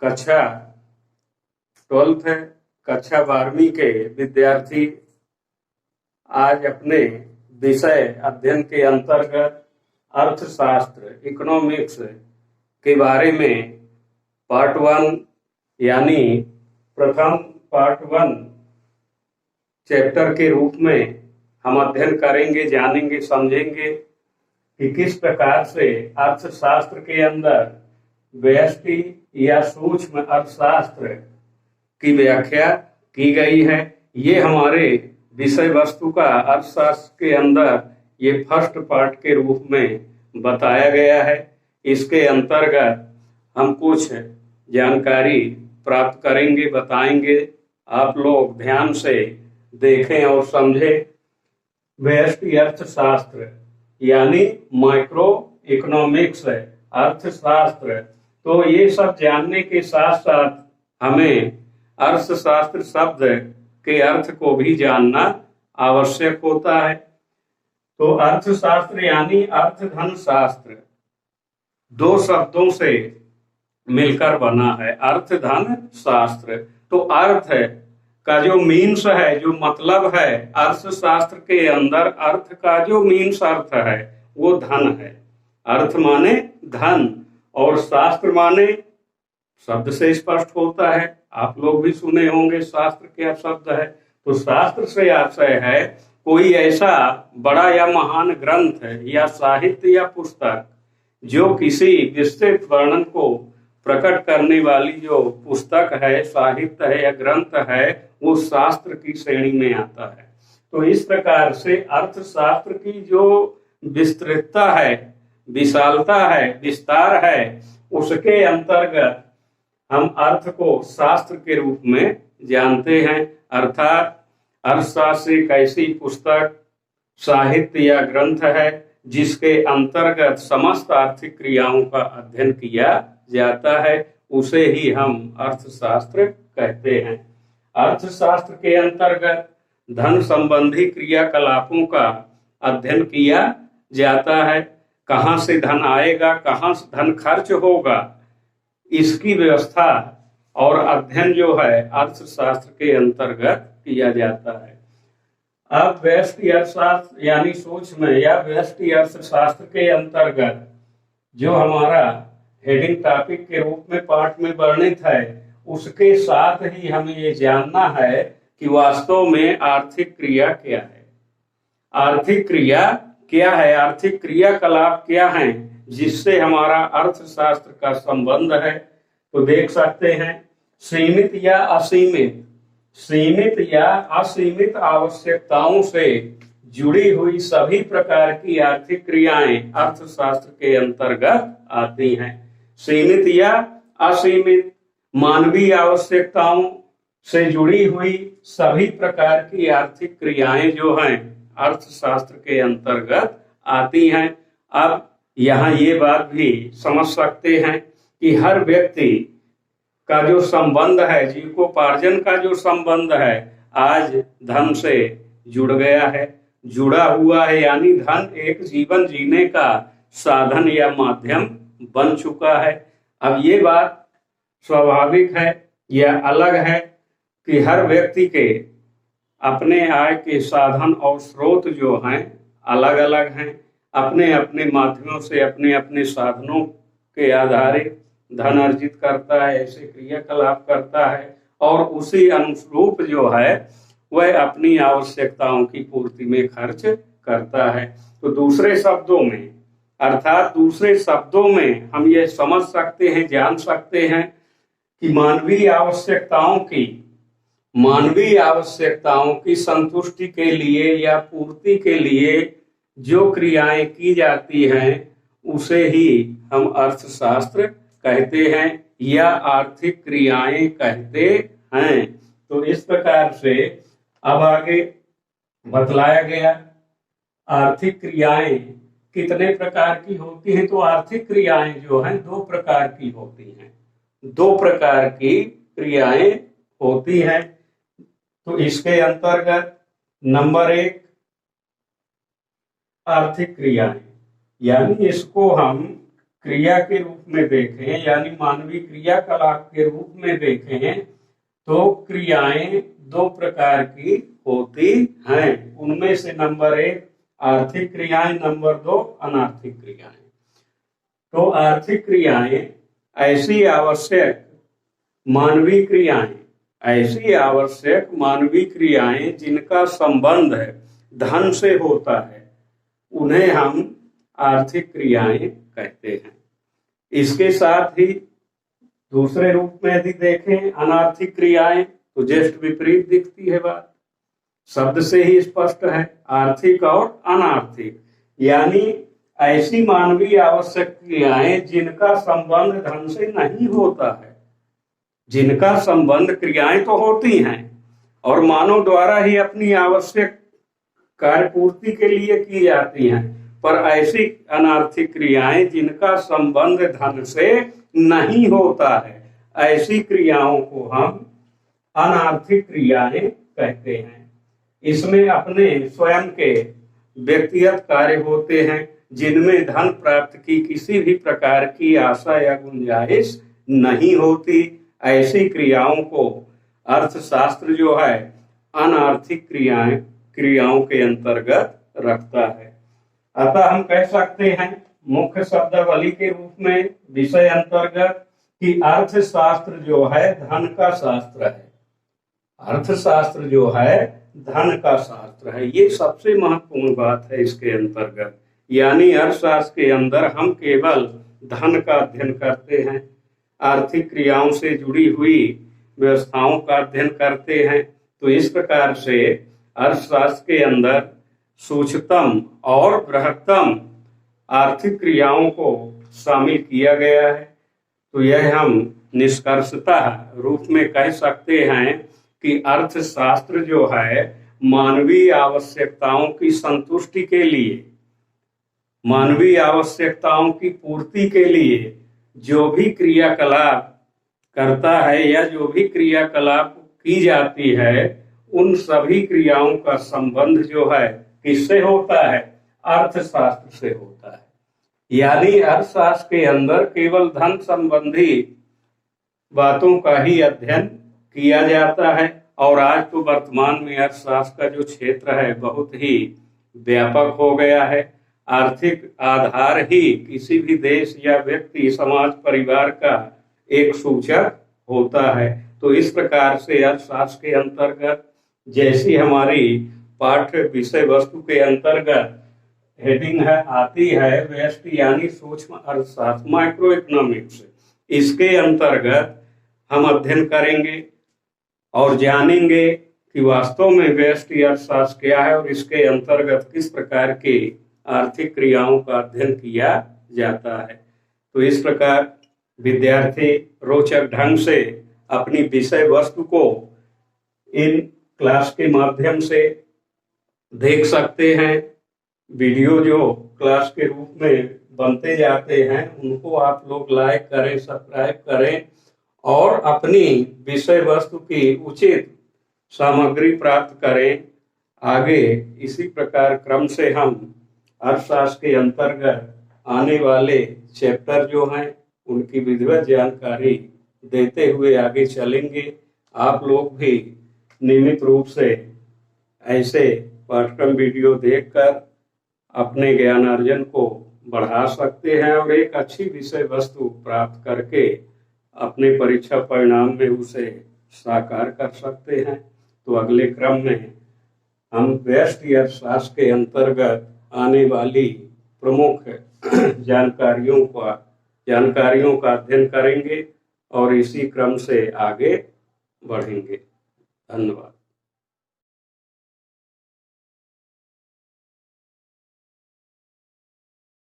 कक्षा 12th कक्षा 12वीं के विद्यार्थी आज अपने विषय अध्ययन के अंतर्गत अर्थशास्त्र इकोनॉमिक्स के बारे में पार्ट 1 यानी प्रथम पार्ट 1 चैप्टर के रूप में हम अध्ययन करेंगे, जानेंगे, समझेंगे कि किस प्रकार से अर्थशास्त्र के अंदर व्यष्टि या सूक्ष्म अर्थशास्त्र की व्याख्या की गई है। ये हमारे विषय वस्तु का अर्थशास्त्र के अंदर ये फर्स्ट पार्ट के रूप में बताया गया है। इसके अंतर्गत हम कुछ जानकारी प्राप्त करेंगे, बताएंगे। आप लोग ध्यान से देखें और समझें। व्यष्टि अर्थशास्त्र यानी माइक्रो इकोनॉमिक्स अर्थशास्त्र, तो ये सब जानने के साथ साथ हमें अर्थशास्त्र शब्द के अर्थ को भी जानना आवश्यक होता है। तो अर्थशास्त्र यानी अर्थ धन शास्त्र दो शब्दों से मिलकर बना है, अर्थ धन शास्त्र। तो अर्थ का जो मीन्स है, जो मतलब है, अर्थशास्त्र के अंदर अर्थ का जो मीन्स अर्थ है वो धन है। अर्थ माने धन और शास्त्र माने, शब्द से स्पष्ट होता है, आप लोग भी सुने होंगे शास्त्र क्या शब्द है। तो शास्त्र से आशय है कोई ऐसा बड़ा या महान ग्रंथ या साहित्य या पुस्तक जो किसी विस्तृत वर्णन को प्रकट करने वाली जो पुस्तक है, साहित्य है या ग्रंथ है, वो शास्त्र की श्रेणी में आता है। तो इस प्रकार से अर्थशास्त्र की जो विस्तृतता है, विशालता है, विस्तार है, उसके अंतर्गत हम अर्थ को शास्त्र के रूप में जानते हैं। अर्थात अर्थशास्त्र एक ऐसी पुस्तक, साहित्य या ग्रंथ है जिसके अंतर्गत समस्त आर्थिक क्रियाओं का अध्ययन किया जाता है, उसे ही हम अर्थशास्त्र कहते हैं। अर्थशास्त्र के अंतर्गत धन संबंधी क्रियाकलापों का अध्ययन किया जाता है। कहाँ से धन आएगा, कहाँ से धन खर्च होगा, इसकी व्यवस्था और अध्ययन जो है अर्थशास्त्र के अंतर्गत किया जाता है। अब व्यष्टि अर्थशास्त्र यानी सूक्ष्म या व्यष्टि अर्थशास्त्र के अंतर्गत जो हमारा हेडिंग टॉपिक के रूप में पाठ में वर्णित है, उसके साथ ही हमें ये जानना है कि वास्तव में आर्थिक क्रिया क्या है। आर्थिक क्रिया क्या है, आर्थिक क्रियाकलाप क्या है जिससे हमारा अर्थशास्त्र का संबंध है। तो देख सकते हैं, सीमित या असीमित, सीमित या असीमित आवश्यकताओं से जुड़ी हुई सभी प्रकार की आर्थिक क्रियाएं अर्थशास्त्र के अंतर्गत आती हैं। सीमित या असीमित मानवीय आवश्यकताओं से जुड़ी हुई सभी प्रकार की आर्थिक क्रियाएं जो हैं अर्थशास्त्र के अंतर्गत आती हैं। अब यहाँ ये बात भी समझ सकते हैं कि हर व्यक्ति का जो संबंध है, जीविकोपार्जन का जो संबंध है, आज धन से जुड़ गया है, जुड़ा हुआ है। यानी धन एक जीवन जीने का साधन या माध्यम बन चुका है। अब ये बात स्वाभाविक है या अलग है कि हर व्यक्ति के अपने आय के साधन और स्रोत जो हैं अलग अलग हैं। अपने अपने माध्यमों से, अपने अपने साधनों के आधारित धन अर्जित करता है, ऐसे क्रियाकलाप करता है और उसी अनुरूप जो है वह अपनी आवश्यकताओं की पूर्ति में खर्च करता है। तो दूसरे शब्दों में, अर्थात दूसरे शब्दों में हम ये समझ सकते हैं, जान सकते हैं कि मानवीय आवश्यकताओं की संतुष्टि के लिए या पूर्ति के लिए जो क्रियाएं की जाती हैं उसे ही हम अर्थशास्त्र कहते हैं या आर्थिक क्रियाएं कहते हैं। तो इस प्रकार से अब आगे बतलाया गया आर्थिक क्रियाएं कितने प्रकार की होती हैं। तो आर्थिक क्रियाएं जो हैं दो प्रकार की होती हैं, दो प्रकार की क्रियाएं होती हैं। तो इसके अंतर्गत नंबर 1 आर्थिक क्रियाएं, यानी इसको हम क्रिया के रूप में देखें, यानी मानवीय क्रियाकलाप के रूप में देखें, तो क्रियाएं दो प्रकार की होती हैं। उनमें से नंबर 1 आर्थिक क्रियाएं, नंबर 2 अनार्थिक क्रियाएं। तो आर्थिक क्रियाएं ऐसी आवश्यक मानवीय क्रियाएं जिनका संबंध धन से होता है, उन्हें हम आर्थिक क्रियाएं कहते हैं। इसके साथ ही दूसरे रूप में यदि देखें अनार्थिक क्रियाएं, तो जस्ट विपरीत दिखती है बात। शब्द से ही स्पष्ट है, आर्थिक और अनार्थिक, यानी ऐसी मानवीय आवश्यक क्रियाएं जिनका संबंध धन से नहीं होता है। जिनका संबंध, क्रियाएं तो होती हैं और मानव द्वारा ही अपनी आवश्यक कार्य पूर्ति के लिए की जाती हैं, पर ऐसी अनार्थिक क्रियाएं जिनका संबंध धन से नहीं होता है, ऐसी क्रियाओं को हम अनार्थिक क्रियाएं कहते हैं। इसमें अपने स्वयं के व्यक्तिगत कार्य होते हैं जिनमें धन प्राप्त की किसी भी प्रकार की आशा या गुंजाइश नहीं होती। ऐसी क्रियाओं को अर्थशास्त्र जो है अनार्थिक क्रियाओं के अंतर्गत रखता है। अतः हम कह सकते हैं मुख्य शब्दावली के रूप में विषय अंतर्गत कि अर्थशास्त्र जो है धन का शास्त्र है। अर्थशास्त्र जो है धन का शास्त्र है, ये सबसे महत्वपूर्ण बात है इसके अंतर्गत। यानी अर्थशास्त्र के अंदर हम केवल धन का अध्ययन करते हैं, आर्थिक क्रियाओं से जुड़ी हुई व्यवस्थाओं का अध्ययन करते हैं। तो इस प्रकार से अर्थशास्त्र के अंदर सूक्ष्मतम और बृहत्तम आर्थिक क्रियाओं को शामिल किया गया है। तो यह हम निष्कर्षतः रूप में कह सकते हैं कि अर्थशास्त्र जो है मानवीय आवश्यकताओं की संतुष्टि के लिए, मानवीय आवश्यकताओं की पूर्ति के लिए जो भी क्रियाकलाप करता है या जो भी क्रियाकलाप की जाती है, उन सभी क्रियाओं का संबंध जो है किससे होता है? अर्थशास्त्र से होता है। यानी अर्थशास्त्र के अंदर केवल धन संबंधी बातों का ही अध्ययन किया जाता है। और आज तो वर्तमान में अर्थशास्त्र का जो क्षेत्र है बहुत ही व्यापक हो गया है। आर्थिक आधार ही किसी भी देश या व्यक्ति, समाज, परिवार का एक सूचक होता है। तो इस प्रकार से अर्थशास्त्र के अंतर्गत जैसी हमारी पाठ्य विषय वस्तु के अंतर्गत हेडिंग आती है व्यष्टि यानी सूक्ष्म अर्थशास्त्र, माइक्रो इकोनॉमिक्स, इसके अंतर्गत हम अध्ययन करेंगे और जानेंगे कि वास्तव में व्यष्टि अर्थशास्त्र क्या है और इसके अंतर्गत किस प्रकार की आर्थिक क्रियाओं का अध्ययन किया जाता है। तो इस प्रकार विद्यार्थी रोचक ढंग से अपनी विषय वस्तु को इन क्लास के माध्यम से देख सकते हैं। वीडियो जो क्लास के रूप में बनते जाते हैं उनको आप लोग लाइक करें, सब्सक्राइब करें और अपनी विषय वस्तु की उचित सामग्री प्राप्त करें। आगे इसी प्रकार क्रम से हम अर्थशास्त्र के अंतर्गत आने वाले चैप्टर जो हैं उनकी विधिवत जानकारी देते हुए आगे चलेंगे। आप लोग भी नियमित रूप से ऐसे पाठ्यक्रम वीडियो देखकर अपने ज्ञानार्जन को बढ़ा सकते हैं और एक अच्छी विषय वस्तु प्राप्त करके अपने परीक्षा परिणाम में उसे साकार कर सकते हैं। तो अगले क्रम में हम व्यष्टि अर्थशास्त्र के अंतर्गत आने वाली प्रमुख जानकारियों का अध्ययन करेंगे और इसी क्रम से आगे बढ़ेंगे। धन्यवाद।